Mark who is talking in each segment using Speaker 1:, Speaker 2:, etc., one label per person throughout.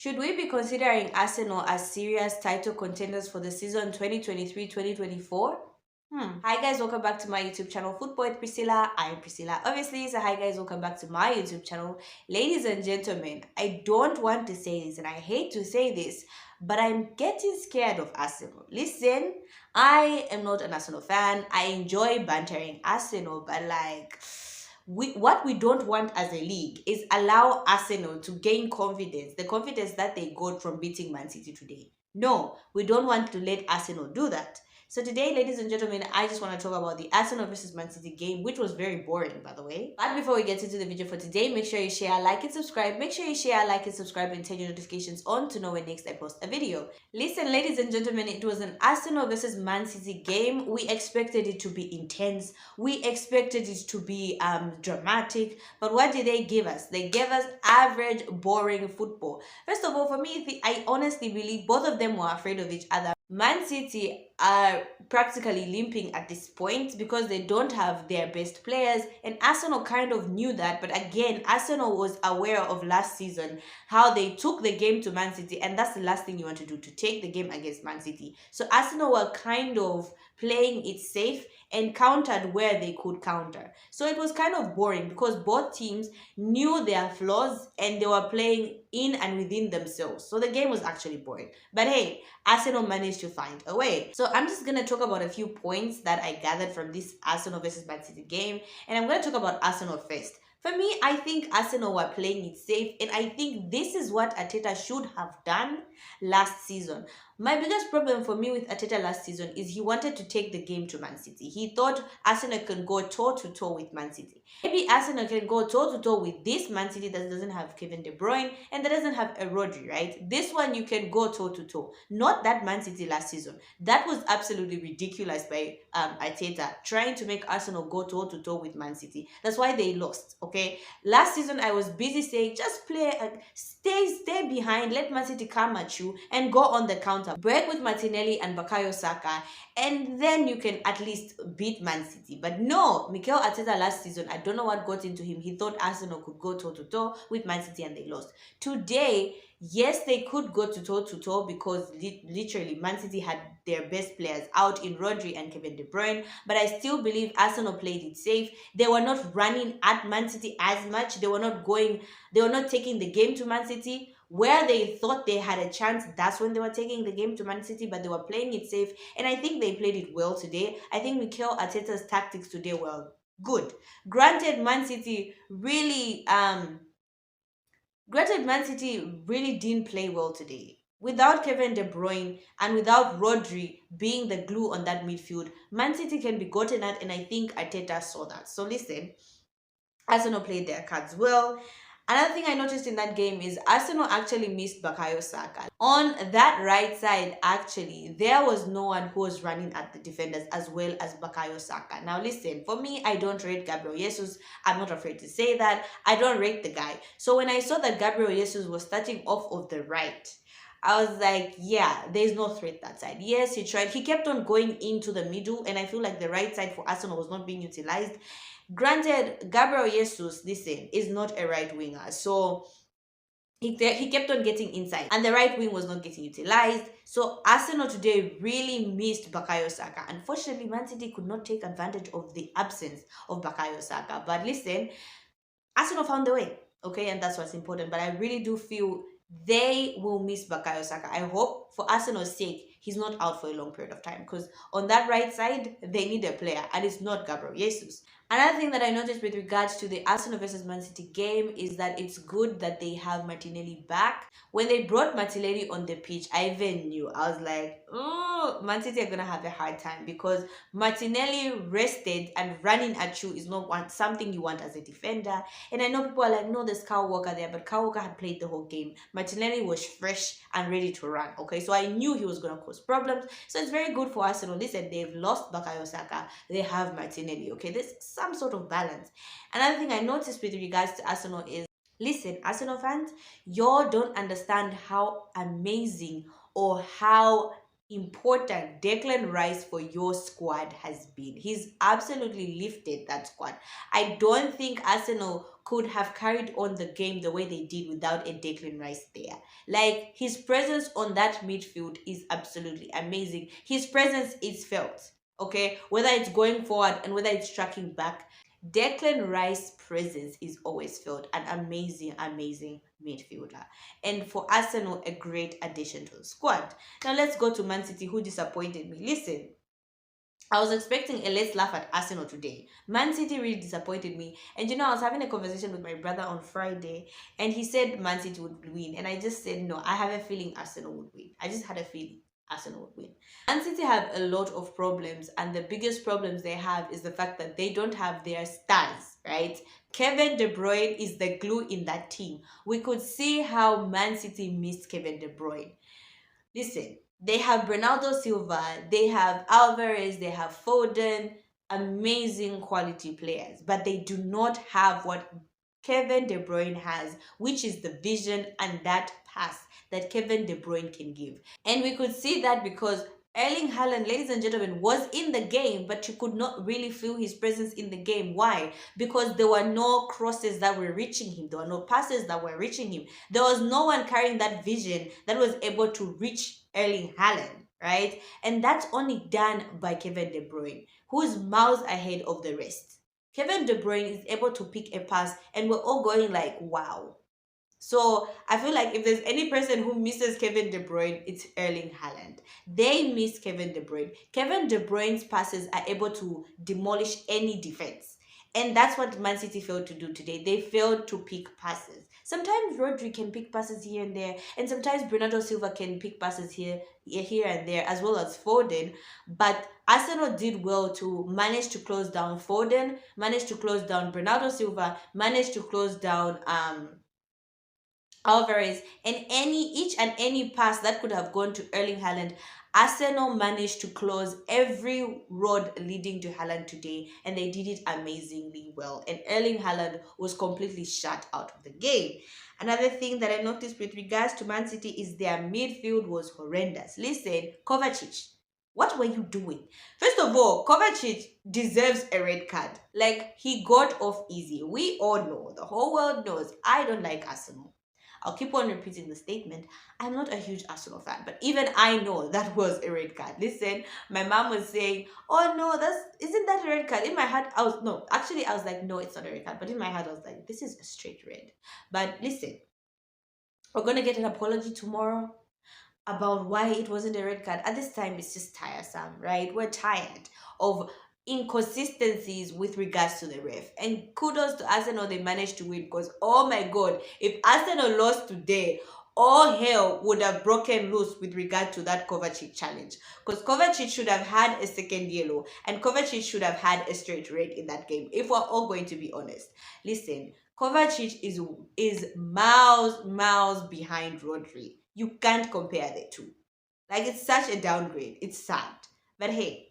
Speaker 1: Should we be considering Arsenal as serious title contenders for the season 2023-2024? Hi guys, welcome back to my YouTube channel, Football with Priscilla. I'm Priscilla, obviously. So hi guys, welcome back to my YouTube channel. Ladies and gentlemen, I don't want to say this and I hate to say this, but I'm getting scared of Arsenal. Listen, I am not an Arsenal fan. I enjoy bantering Arsenal, but what we don't want as a league is allow Arsenal to gain confidence, the confidence that they got from beating Man City today. No, we don't want to let Arsenal do that. So today, ladies and gentlemen, I just want to talk about the Arsenal versus Man City game, which was very boring, by the way. But before we get into the video for today, make sure you share, like, and subscribe. Make sure you share, like, and subscribe, and turn your notifications on to know when next I post a video. Listen, ladies and gentlemen, it was an Arsenal versus Man City game. We expected it to be intense. We expected it to be dramatic. But what did they give us? They gave us average, boring football. First of all, for me, I honestly believe both of them were afraid of each other. Man City are practically limping at this point because they don't have their best players, and Arsenal kind of knew that. But again, Arsenal was aware of last season how they took the game to Man City, and that's the last thing you want to do, to take the game against Man City. So Arsenal were kind of playing it safe and countered where they could counter. So it was kind of boring because both teams knew their flaws and they were playing in and within themselves. So the game was actually boring. But hey, Arsenal managed to find a way. So I'm just going to talk about a few points that I gathered from this Arsenal versus Man City game. And I'm going to talk about Arsenal first. For me, I think Arsenal were playing it safe, and I think this is what Arteta should have done last season. My biggest problem for me with Arteta last season is he wanted to take the game to Man City. He thought Arsenal can go toe-to-toe with Man City. Maybe Arsenal can go toe-to-toe with this Man City that doesn't have Kevin De Bruyne and that doesn't have a Rodri, right? This one you can go toe-to-toe. Not that Man City last season. That was absolutely ridiculous by Arteta, trying to make Arsenal go toe-to-toe with Man City. That's why they lost, okay? Last season, I was busy saying, just play, stay behind, let Man City come at you and go on the counter. Break with Martinelli and Bukayo Saka, and then you can at least beat Man City. But no, Mikel Arteta last season, I don't know what got into him. He thought Arsenal could go toe-to-toe with Man City and they lost. Today, yes, they could go to toe-to-toe because literally Man City had their best players out in Rodri and Kevin De Bruyne, but I still believe Arsenal played it safe. They were not running at Man City as much. They were not taking the game to Man City. Where they thought they had a chance, that's when they were taking the game to Man City, but they were playing it safe, and I think they played it well today. I think Mikel Arteta's tactics today were good. Granted, Man City really didn't play well today. Without Kevin De Bruyne and without Rodri being the glue on that midfield, Man City can be gotten at, and I think Arteta saw that. So listen, Arsenal played their cards well. Another thing I noticed in that game is Arsenal actually missed Bukayo Saka. On that right side, actually, there was no one who was running at the defenders as well as Bukayo Saka. Now listen, for me, I don't rate Gabriel Jesus. I'm not afraid to say that. I don't rate the guy. So when I saw that Gabriel Jesus was starting off of the right, I was like, yeah, there's no threat that side. Yes, he tried. He kept on going into the middle, and I feel like the right side for Arsenal was not being utilized. Granted, Gabriel Jesus, listen, is not a right winger. So he kept on getting inside, and the right wing was not getting utilized. So Arsenal today really missed Bukayo Saka. Unfortunately, Man City could not take advantage of the absence of Bukayo Saka. But listen, Arsenal found the way, okay? And that's what's important. But I really do feel they will miss Bukayo Saka. I hope, for Arsenal's sake, he's not out for a long period of time, because on that right side, they need a player, and it's not Gabriel Jesus. Another thing that I noticed with regards to the Arsenal versus Man City game is that it's good that they have Martinelli back. When they brought Martinelli on the pitch, I even knew. I was like, oh, Man City are going to have a hard time, because Martinelli rested and running at you is not something you want as a defender. And I know people are like, no, there's Kyle Walker there, but Kyle Walker had played the whole game. Martinelli was fresh and ready to run, okay? So I knew he was going to cause problems. So it's very good for Arsenal. Listen, they've lost Bukayo Saka. They have Martinelli, okay? There's some sort of balance. Another thing I noticed with regards to Arsenal is, listen, Arsenal fans, you don't understand how amazing or how important Declan Rice for your squad has been. He's absolutely lifted that squad. I don't think Arsenal could have carried on the game the way they did without a Declan Rice there. Like, his presence on that midfield is absolutely amazing. His presence is felt, okay? Whether it's going forward and whether it's tracking back, Declan Rice's presence is always felt. An amazing, amazing midfielder. And for Arsenal, a great addition to the squad. Now let's go to Man City, who disappointed me. Listen, I was expecting a let's laugh at Arsenal today. Man City really disappointed me. And you know, I was having a conversation with my brother on Friday, and he said Man City would win. And I just said, no, I have a feeling Arsenal would win. I just had a feeling Arsenal would win. Man City have a lot of problems, and the biggest problems they have is the fact that they don't have their stars, right? Kevin De Bruyne is the glue in that team. We could see how Man City missed Kevin De Bruyne. Listen, they have Bernardo Silva, they have Alvarez, they have Foden, amazing quality players, but they do not have what Kevin De Bruyne has, which is the vision and that pass that Kevin De Bruyne can give. And we could see that because Erling Haaland, ladies and gentlemen, was in the game, but you could not really feel his presence in the game. Why? Because there were no crosses that were reaching him. There were no passes that were reaching him. There was no one carrying that vision that was able to reach Erling Haaland, right? And that's only done by Kevin De Bruyne, who is miles ahead of the rest. Kevin De Bruyne is able to pick a pass, and we're all going like, wow. So I feel like if there's any person who misses Kevin De Bruyne, it's Erling Haaland. They miss Kevin De Bruyne. Kevin De Bruyne's passes are able to demolish any defense. And that's what Man City failed to do today. They failed to pick passes. Sometimes Rodri can pick passes here and there, and sometimes Bernardo Silva can pick passes here and there, as well as Foden. But Arsenal did well to manage to close down Foden, manage to close down Bernardo Silva, manage to close down Alvarez, and each and any pass that could have gone to Erling Haaland, Arsenal managed to close every road leading to Haaland today, and they did it amazingly well. And Erling Haaland was completely shut out of the game. Another thing that I noticed with regards to Man City is their midfield was horrendous. Listen, Kovacic, what were you doing? First of all, Kovacic deserves a red card. Like, he got off easy. We all know, the whole world knows, I don't like Arsenal. I'll keep on repeating the statement. I'm not a huge Arsenal fan, but even I know that was a red card. Listen, my mom was saying, oh no, isn't that a red card? In my heart, I was like, no, it's not a red card. But in my heart, I was like, this is a straight red. But listen, we're going to get an apology tomorrow about why it wasn't a red card. At this time, it's just tiresome, right? We're tired of inconsistencies with regards to the ref. And kudos to Arsenal, they managed to win, because oh my god, if Arsenal lost today, all hell would have broken loose with regard to that Kovacic challenge, because Kovacic should have had a second yellow and Kovacic should have had a straight red in that game, if we're all going to be honest. Listen, Kovacic is miles behind Rodri. You can't compare the two. Like, it's such a downgrade. It's sad. But hey,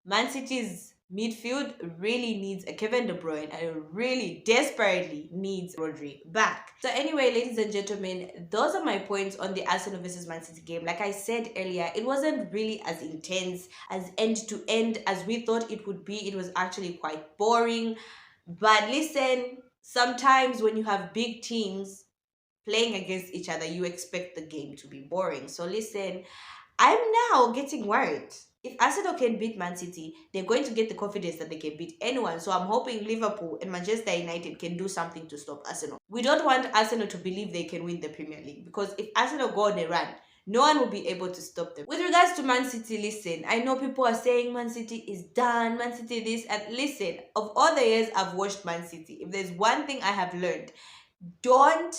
Speaker 1: Man City's midfield really needs a Kevin De Bruyne and really desperately needs Rodri back. So anyway, ladies and gentlemen, those are my points on the Arsenal versus Man City game. Like I said earlier, it wasn't really as intense, as end-to-end as we thought it would be. It was actually quite boring. But listen, sometimes when you have big teams playing against each other, you expect the game to be boring. So listen, I'm now getting worried. If Arsenal can beat Man City, they're going to get the confidence that they can beat anyone. So I'm hoping Liverpool and Manchester United can do something to stop Arsenal. We don't want Arsenal to believe they can win the Premier League, because if Arsenal go on a run, no one will be able to stop them. With regards to Man City, listen, I know people are saying Man City is done, Man City this, and listen, of all the years I've watched Man City, if there's one thing I have learned, don't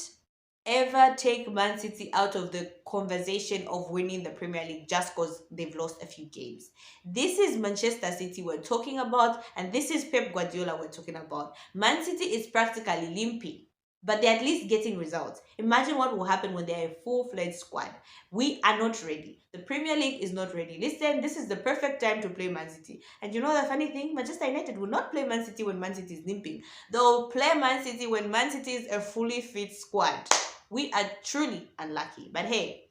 Speaker 1: ever take Man City out of the conversation of winning the Premier League just because they've lost a few games. This is Manchester City we're talking about, and this is Pep Guardiola we're talking about. Man City is practically limping, but they're at least getting results. Imagine what will happen when they're a full-fledged squad. We are not ready. The Premier League is not ready. Listen, this is the perfect time to play Man City. And you know the funny thing? Manchester United will not play Man City when Man City is limping. They'll play Man City when Man City is a fully fit squad. We are truly unlucky. But hey,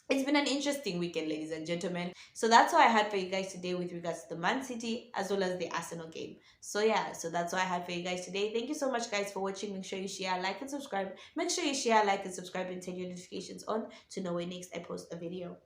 Speaker 1: it's been an interesting weekend, ladies and gentlemen. So that's all I had for you guys today with regards to the Man City as well as the Arsenal game. So yeah, so that's all I had for you guys today. Thank you so much, guys, for watching. Make sure you share, like, and subscribe. Make sure you share, like, and subscribe, and turn your notifications on to know when next I post a video.